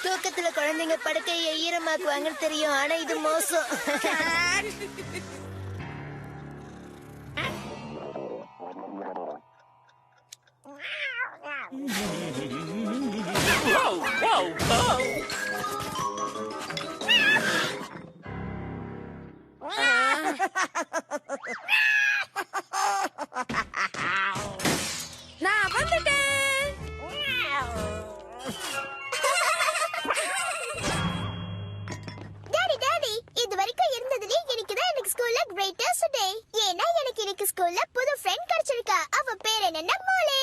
தூக்கத்துல குழந்தைங்க படுக்கையை ஈரமாக்குவாங்கன்னு தெரியும், ஆனா இது மோசம். நான் வந்துட்டேன். டாடி டாடி, இது வரைக்கும் இருந்ததுலயே எனக்குதான் எனக்கு ஸ்கூல்ல கிரேட்டஸ்ட் டே. ஏன்னா எனக்கு இன்னைக்கு ஸ்கூல்ல புது ஃப்ரெண்ட் கிடைச்சிருக்கா. அவ பேர் என்னன்னா மோலே.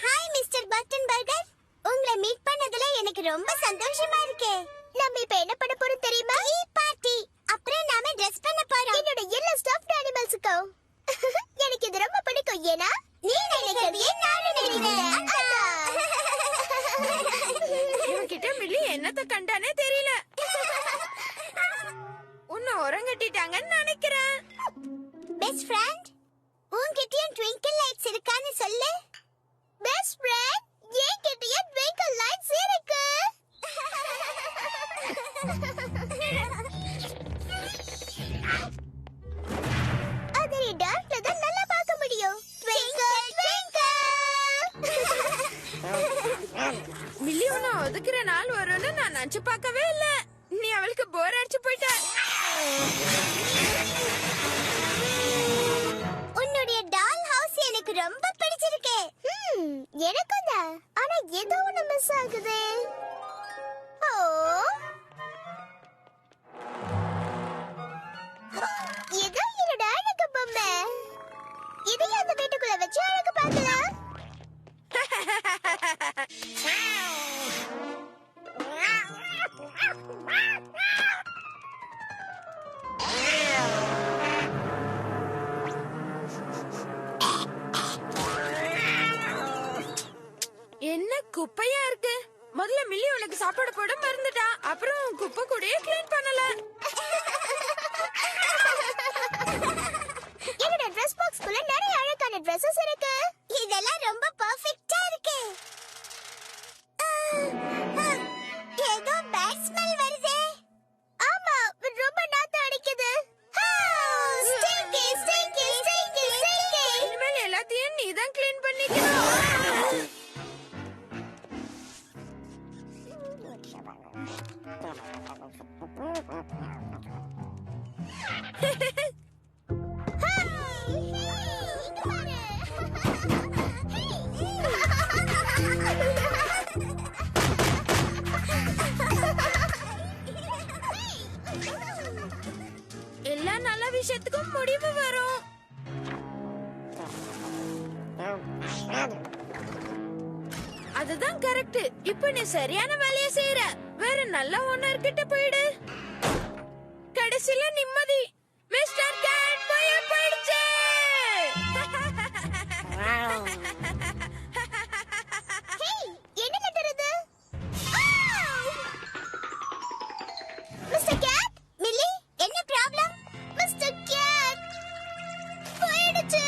ஹாய் மிஸ்டர் பட்டன் பர்கர், உங்களை மீட் பண்ணதுல எனக்கு ரொம்ப சந்தோஷமா இருக்கு. நம்ம இப்ப என்ன பண்ண போறோம் தெரியுமா? பார்ட்டி. அப்புறம் நாம ட்ரெஸ் பண்ண போறோம். என்னோட எல்லா ஸ்டஃப்ட் அனிமல்ஸ்க்கும். எனக்கு இது ரொம்ப பிடிக்கும். ஏன்னா நீ நினைக்கிறதே நானும் நினைக்கிறேன். இவகிட்ட மில்லி என்னத்த கண்டானே தெரியல. உன்னை உரங்கட்டிட்டாங்கன்னு நினைக்கிறேன். பெஸ்ட் ஃப்ரெண்ட், உன்கிட்டயும் ட்விங்கிள் லைட்ஸ் இருக்கான்னு சொல்லு. பெஸ்ட் ஃப்ரெண்ட், என்கிட்டயும் ட்விங்கிள் லைட்ஸ் இருக்கு. அது நீ டார்க்ல தான் நல்லா பார்க்க முடியும். Twinkle twinkle. மில்லி உன்னை ஒதுக்குற நாள் வரும்னு நான் நினைச்சு பார்க்கவே இல்ல. நீ அவளுக்கு போர் அடிச்சு போயிட்ட. உன்னுடைய டால் ஹவுஸ் எனக்கு ரொம்ப பிடிச்சிருக்கு. எனக்கும் தான். ஆனா ஏதோ ஒண்ணு மிஸ் ஆகுது. ஓ, இது என்னோட அழகு பொம்மை. இதையும் அந்த வீட்டுக்குள்ள வச்சு அழகு பார்க்கலாம். என்ன குப்பையா இருக்கு. முதல்ல மில்லி உனக்கு சாப்பாடு போட மறந்துட்டா. அப்புறம் குப்பை கூடயே கிளீன் பண்ணல. என்னோட ட்ரெஸ் பாக்ஸ்க்குள்ள நிறைய அழகான ட்ரெஸ்ஸஸ் இருக்கு. இதெல்லாம் ரொம்ப பெர்ஃபெக்ட்டா இருக்கு. ஏதோ பேட் ஸ்மெல் வருதே. ஆமா, ரொம்ப நாத்தம் அடிக்குது. ஸ்டிங்கி ஸ்டிங்கி ஸ்டிங்கி ஸ்டிங்கி. இனிமேல் எல்லாத்தையும் நீ தான் கிளீன் பண்ணிக்கணும். எல்லா நல்ல விஷயத்துக்கும் முடிவு வரும். அதுதான் கரெக்ட். இப்ப நீ சரியான வேலையை செய்யற. வேற நல்ல ஓனர் கிட்ட போயிடு. கடைசியில நிம்மதி. மிஸ்டர் கேட் போயிடுச்சு. என்ன நடக்குது? மிஸ்டர் கேட், மில்லி, என்ன ப்ராப்ளம்? மிஸ்டர் கேட் போயிடுச்சு.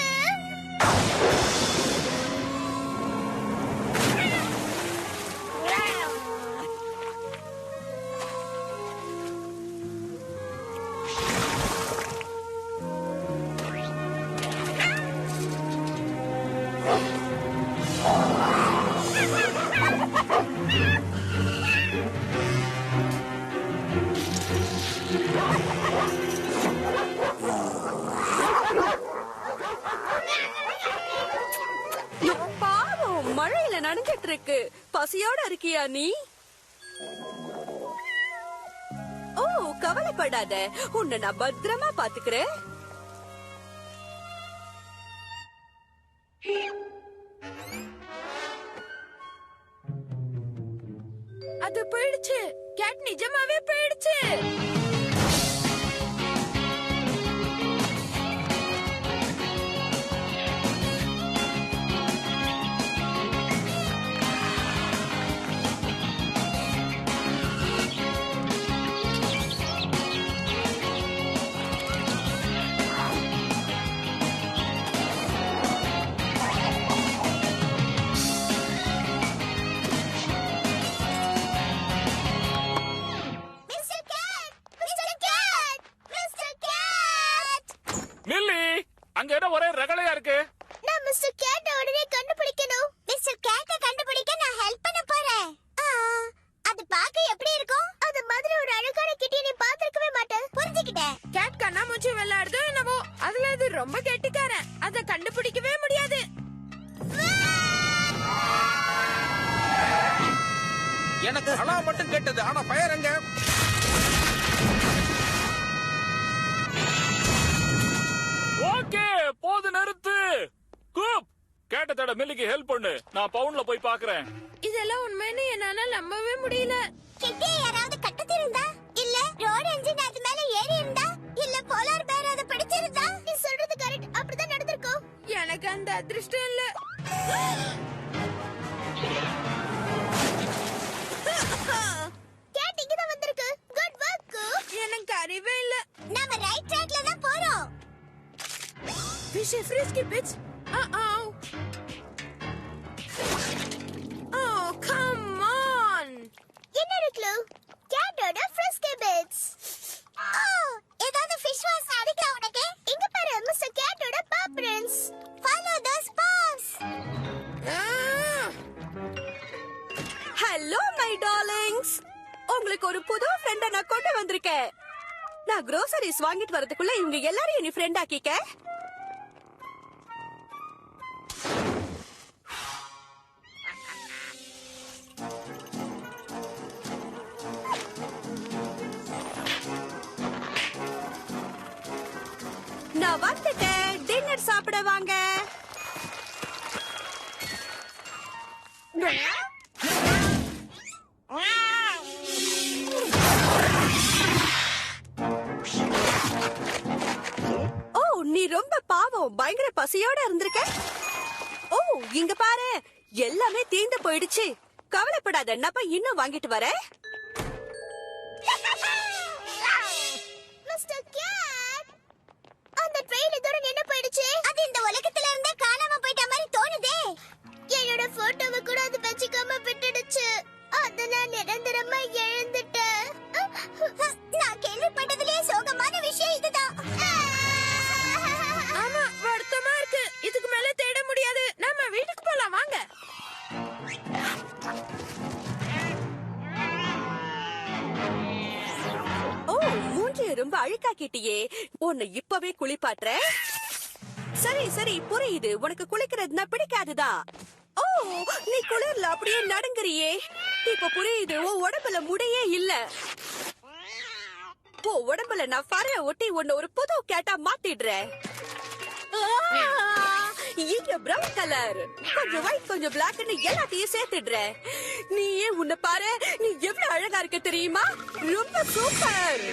பாவம், மழையில நனைஞ்சிட்டு இருக்கு. பசியோட இருக்கியா நீ? ஓ, கவலைப்படாத, உன்னை நான் பத்திரமா பாத்துக்கிறேன். அது போயிடுச்சு. கேட் நிஜமாவே போயிடுச்சு. அங்க என்ன ஒரே ரகளையா இருக்கு? நான் மிஸ்டர் கேட்ட உடனே கண்டுபிடிக்கணும். மிஸ்டர் கேட்ட கண்டுபிடிக்க நான் ஹெல்ப் பண்ண போறேன். அது பார்க்க எப்படி இருக்கும்? அது மாதிரி ஒரு அழகான கிட்டியை நீ பார்த்திருக்கவே மாட்டேன். புரிஞ்சுக்கிட்டேன். கேட் கண்ணாமூச்சி விளையாடுதோ என்னவோ, அதுல இது ரொம்ப கெட்டிக்காரன். அத கண்டுபிடிக்கவே முடியாது. எனக்கு அலா மட்டும் கேட்டது, ஆனா ஃபயர் எங்க? ஓகே, போது நிறுத்து. கூப், கேட்ட தட மில்லிக்கு ஹெல்ப் பண்ணு. நான் பவுன்ல போய் பாக்குறேன். இதெல்லாம் உண்மைன்னு என்னால நம்பவே முடியல. கிட்டியை யாராவது கட்டத்திருந்தா, இல்ல ரோட் என்ஜின் அது மேல ஏறி இருந்தா, இல்ல போலார் பேர் அதை பிடிச்சிருந்தா? நீ சொல்றது கரெக்ட். அப்படிதான் நடந்திருக்கும். எனக்கு அந்த அதிர்ஷ்டம் இல்ல. கேட் இங்கதான் வந்திருக்கு. Good work. எனக்கு அறிவே இல்ல. நாம ரைட் ட்ராக்ல தான் போறோம். Fishy frisky bitch. Oh, come on. என்னோட க்ளூ கேட்டோட ஃப்ரிஸ்கி பிட்ஸ். ஏதாவது ஃபிஷ் வாஸ் அடிக்கல உனக்கு? இங்க பாரு மிஸ்டர் கேட்டோட paw prints. Follow those paws. Hello my darlings, உங்களுக்கு ஒரு புது ஃப்ரெண்ட நான் கொண்டு வந்திருக்கேன். நான் groceries வாங்கிட்டு வரதுக்குள்ள இவங்க எல்லாரையும் நீ ஃப்ரெண்ட் ஆக்கிக்க. நான் வந்துட்டேன். டின்னர் சாப்பிட வாங்க. ஓ, நீ ரொம்ப பாவம். பயங்கர பசியோட இருந்திருக்க. ஓ, இங்க பாரு, எல்லாமே தீந்து போயிடுச்சு. கவலைப்படாத, நான் போய் இன்னும் வாங்கிட்டு வரேன். மிஸ்டர் கேட், அந்த ட்ரெயின் இதோட நின்னு போயிடுச்சு. அது இந்த உலகத்துல இருந்தே காணாம போயிட்ட மாதிரி தோணுதே. என்னோட போட்டோவை கூட அது வச்சுக்காம விட்டுடுச்சு. அத நான் நிரந்தரமா இழந்துட்டேன். நான் கேள்விப்பட்டதுலயே சோகமான விஷயம் இதுதான். ஆமா, வருத்தமா இருக்கு. இதுக்கு மேல தேட முடியாது. நம்ம வீட்டுக்கு போலாம் வாங்க. ஓ, மூஞ்சிய ரொம்ப அழுக்காக்கிட்டியே. உன்னை இப்பவே குளிப்பாட்டுறேன். சரி சரி, புரியுது. உனக்கு குளிக்கிறதுனா பிடிக்காதுதான். ஓ, நீ குளிர்ல அப்படியே நடுங்குறியே. இப்ப புரியுது, உன் உடம்புல முடியே இல்ல. உன் உடம்புல நான் ஃபரை ஒட்டி உன்னை ஒரு புது கேட்டா மாத்திடுறேன். இங்க பிரவுன் கலர், கொஞ்சம் ஒயிட், கொஞ்சம் பிளாக்னு எல்லாத்தையும் சேர்த்துடுறேன். நீயே உன்னை பாரு, நீ எவ்வளவு அழகா இருக்க தெரியுமா? ரொம்ப சூப்பர்.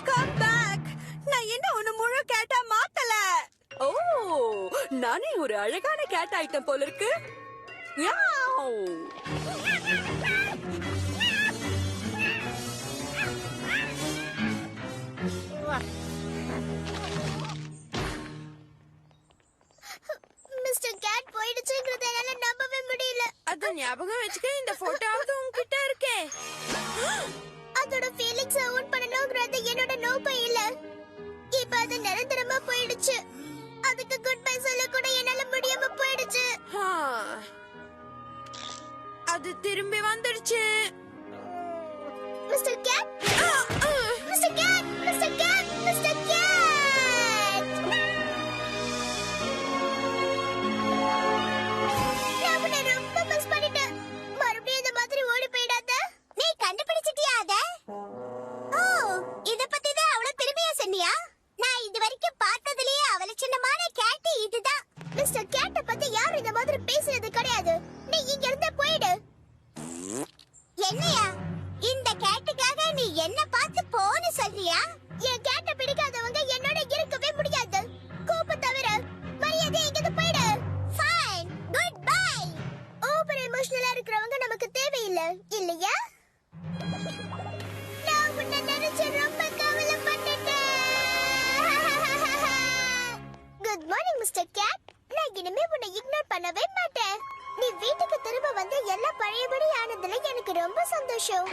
Come back. நான் என்ன உன்னை முழு கேட்டா மாத்தல. ஓ, நானே ஒரு அழகான கேட் ஐட்டம் போல இருக்கு. யாவ். மிஸ்டர் கேட் போயிடுச்சுங்கிறத என்னால நம்பவே முடியல. அத ஞாபகம் வச்சுக்க, இந்த போட்டோவாவது உன்கிட்ட இருக்கே. அதோட ஃபீலிங்ஸ் ஓன் பண்ணணும்ங்கிறது என்னோட நோக்கம் இல்ல. இப்ப அது நிரந்தரமா போயிடுச்சு. அதுக்கு குட் பை சொல்ல கூட என்னால முடியாம போயிடுச்சு. அது திரும்பி வந்துடுச்சு. Mister cat, mister cat, mister cat, mister gate. நான் உன்னை ரொம்ப மிஸ் பண்ணிட்டேன். மறுபடியும் இந்த மாதிரி ஓடி போயிடாத. நீ கண்டுபிடிச்சிட்டியா அத? ஓ, இத பத்தி தான் அவள பெருமையா சொன்னியா? நான் இது வரைக்கும் பார்த்ததுலயே அவள சின்னமான கேட் இதுதான். மிஸ்டர் கேட்ட பத்தி யாரும் இந்த மாதிரி பேசுறது கிடையாது. நீ இங்க இருந்து போயிடு. என்னையா? இந்த கேட்டுக்காக நீ என்ன பார்த்து போன்னு சொல்றியா? என் கேட்ட பிடிக்காதவங்க என்னோட இருக்கவே முடியாது. கோப தவிர மரியாதை இங்க போயிடு. Fine, good bye. ஓவர் எமோஷனலா இருக்கிறவங்க நமக்கு தேவையில்லை, இல்லையா? நான் உன்னை நினைச்சு ரொம்ப கவலைப்பட்டுட்டேன். Good morning mister gate. நான் இனிமே உன்னை இக்னோர் பண்ணவே மாட்டேன். நீ வீட்டுக்கு திரும்ப வந்து எல்லாம் பழையபடி ஆனதுல எனக்கு ரொம்ப சந்தோஷம்.